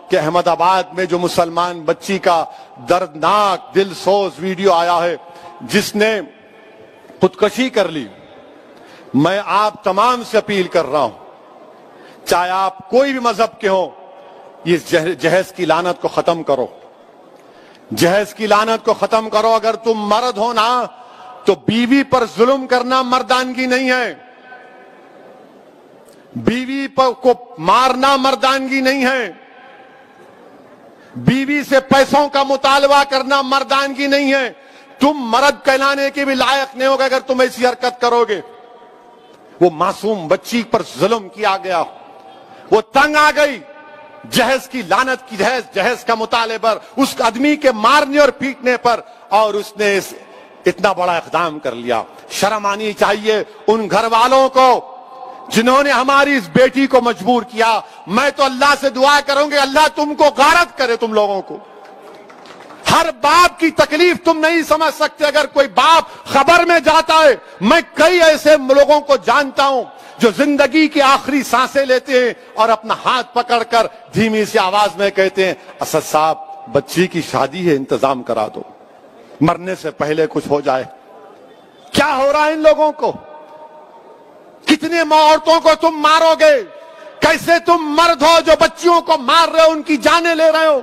کہ احمد آباد میں جو مسلمان بچی کا دردناک دل سوز ویڈیو آیا ہے جس نے خودکشی کر لی، میں آپ تمام سے اپیل کر رہا ہوں، چاہے آپ کوئی بھی مذہب کے ہوں، یہ جہیز کی لعنت کو ختم کرو، جہیز کی لعنت کو ختم کرو۔ اگر تم مرد ہو نا تو بیوی پر ظلم کرنا مردانگی نہیں ہے، بیوی کو مارنا مردانگی نہیں ہے، بیوی سے پیسوں کا مطالبہ کرنا مردانگی نہیں ہے۔ تم مرد کہلانے کے بھی لائق نہیں ہوگا اگر تم ایسی حرکت کرو گے۔ وہ معصوم بچی پر ظلم کیا گیا، وہ تنگ آ گئی جہیز کی لعنت کی، جہیز کا مطالبے پر، اس آدمی کے مارنے اور پیٹنے پر، اور اس نے اتنا بڑا اقدام کر لیا۔ شرم آنی چاہیے ان گھر والوں کو جنہوں نے ہماری اس بیٹی کو مجبور کیا۔ میں تو اللہ سے دعا کروں گی اللہ تم کو غارت کرے، تم لوگوں کو۔ ہر باپ کی تکلیف تم نہیں سمجھ سکتے۔ اگر کوئی باپ خبر میں جاتا ہے، میں کئی ایسے لوگوں کو جانتا ہوں جو زندگی کی آخری سانسیں لیتے ہیں اور اپنا ہاتھ پکڑ کر دھیمی سی آواز میں کہتے ہیں اسد صاحب بچی کی شادی ہے، انتظام کرا دو، مرنے سے پہلے کچھ ہو جائے۔ کیا ہو رہا ہے ان لوگوں کو؟ کتنے عورتوں کو تم مارو گے؟ کیسے تم مرد ہو جو بچیوں کو مار رہے ہو، ان کی جانیں لے رہے ہو؟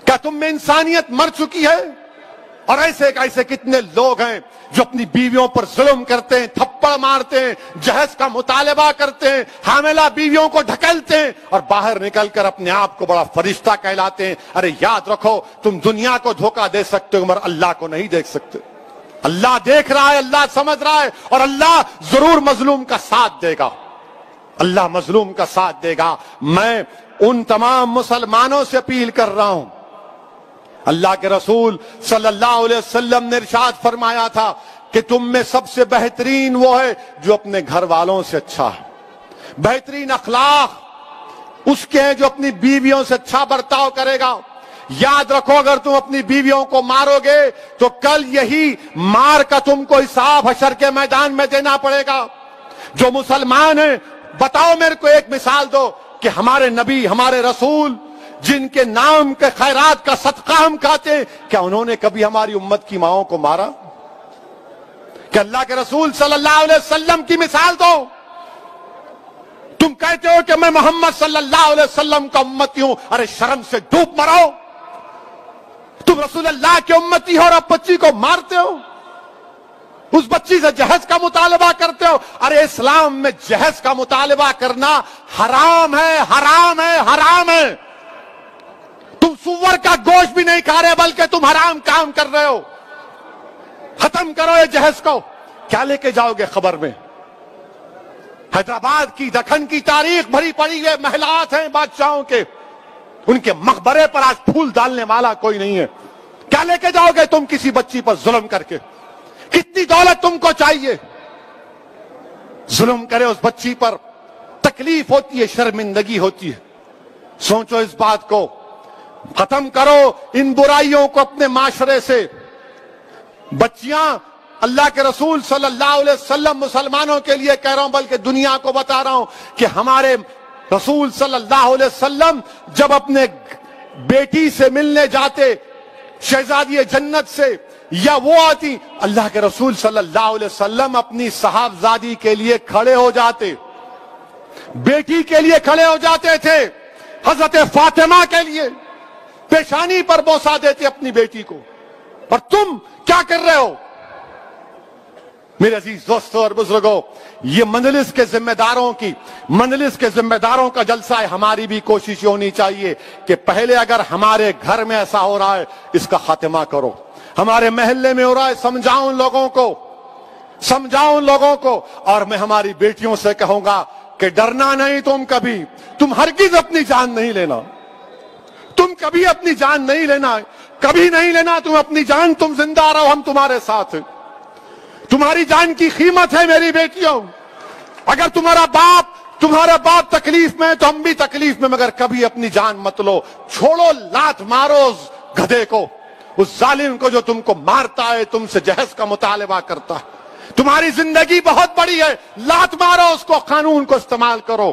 کیا تم میں انسانیت مر چکی ہے؟ اور ایسے کتنے لوگ ہیں جو اپنی بیویوں پر ظلم کرتے ہیں، تھپڑ مارتے ہیں، جہیز کا مطالبہ کرتے ہیں، حاملہ بیویوں کو ڈھکیلتے ہیں اور باہر نکل کر اپنے آپ کو بڑا فرشتہ کہلاتے ہیں۔ ارے یاد رکھو تم دنیا کو دھوکہ دے سکتے ہو مگر اللہ کو نہیں دیکھ سکتے۔ اللہ دیکھ رہا ہے، اللہ سمجھ رہا ہے، اور اللہ ضرور مظلوم کا ساتھ دے گا، اللہ مظلوم کا ساتھ دے گا۔ میں ان تمام مسلمانوں سے اپیل کر رہا ہوں، اللہ کے رسول صلی اللہ علیہ وسلم نے ارشاد فرمایا تھا کہ تم میں سب سے بہترین وہ ہے جو اپنے گھر والوں سے اچھا ہے، بہترین اخلاق اس کے ہیں جو اپنی بیویوں سے اچھا برتاؤ کرے گا۔ یاد رکھو اگر تم اپنی بیویوں کو مارو گے تو کل یہی مار کا تم کو حساب حشر کے میدان میں دینا پڑے گا۔ جو مسلمان ہیں بتاؤ میرے کو ایک مثال دو کہ ہمارے نبی ہمارے رسول جن کے نام کے خیرات کا صدقہ ہم کھاتے ہیں، کیا انہوں نے کبھی ہماری امت کی ماؤں کو مارا؟ کہ اللہ کے رسول صلی اللہ علیہ وسلم کی مثال دو۔ تم کہتے ہو کہ میں محمد صلی اللہ علیہ وسلم کا امتی ہوں، ارے شرم سے ڈوب مرو۔ تم رسول اللہ کے امتی ہو اور اب بچی کو مارتے ہو، اس بچی سے جہیز کا مطالبہ کرتے ہو۔ ارے اسلام میں جہیز کا مطالبہ کرنا حرام ہے، حرام ہے، حرام ہے۔ تم سور کا گوشت بھی نہیں کھا رہے بلکہ تم حرام کام کر رہے ہو۔ ختم کرو یہ جہیز کو۔ کیا لے کے جاؤ گے خبر میں؟ حیدرآباد کی دکن کی تاریخ بھری پڑی ہے، محلات ہیں بادشاہوں کے، ان کے مقبرے پر آج پھول ڈالنے والا کوئی نہیں ہے۔ کیا لے کے جاؤ گے تم کسی بچی پر ظلم کر کے؟ کتنی دولت تم کو چاہیے؟ ظلم کرے اس بچی پر، تکلیف ہوتی ہے، شرمندگی ہوتی ہے۔ سوچو اس بات کو، ختم کرو ان برائیوں کو اپنے معاشرے سے۔ بچیاں اللہ کے رسول صلی اللہ علیہ وسلم مسلمانوں کے لیے کہہ رہا ہوں بلکہ دنیا کو بتا رہا ہوں کہ ہمارے رسول صلی اللہ علیہ وسلم جب اپنے بیٹی سے ملنے جاتے شہزادی جنت سے یا وہ آتی، اللہ کے رسول صلی اللہ علیہ وسلم اپنی صاحبزادی کے لیے کھڑے ہو جاتے، بیٹی کے لیے کھڑے ہو جاتے تھے، حضرت فاطمہ کے لیے پیشانی پر بوسہ دیتے اپنی بیٹی کو۔ اور تم کیا کر رہے ہو؟ میرے عزیز دوستوں اور بزرگوں، یہ مجلس کے ذمہ داروں کا جلسہ ہے۔ ہماری بھی کوشش ہونی چاہیے کہ پہلے اگر ہمارے گھر میں ایسا ہو رہا ہے اس کا خاتمہ کرو، ہمارے محلے میں ہو رہا ہے سمجھاؤ ان لوگوں کو۔ اور میں ہماری بیٹیوں سے کہوں گا کہ ڈرنا نہیں، تم ہرگز اپنی جان نہیں لینا، تم کبھی اپنی جان نہیں لینا، کبھی نہیں لینا تم اپنی جان، تم زندہ رہو، ہم تمہارے ساتھ ہیں۔ تمہاری جان کی قیمت ہے میری بیٹیوں۔ اگر تمہارا باپ تکلیف میں ہے تو ہم بھی تکلیف میں، مگر کبھی اپنی جان مت لو۔ چھوڑو، لات مارو اس گدھے کو، اس ظالم کو جو تم کو مارتا ہے، تم سے جہیز کا مطالبہ کرتا ہے۔ تمہاری زندگی بہت بڑی ہے، لات مارو اس کو، قانون کو استعمال کرو۔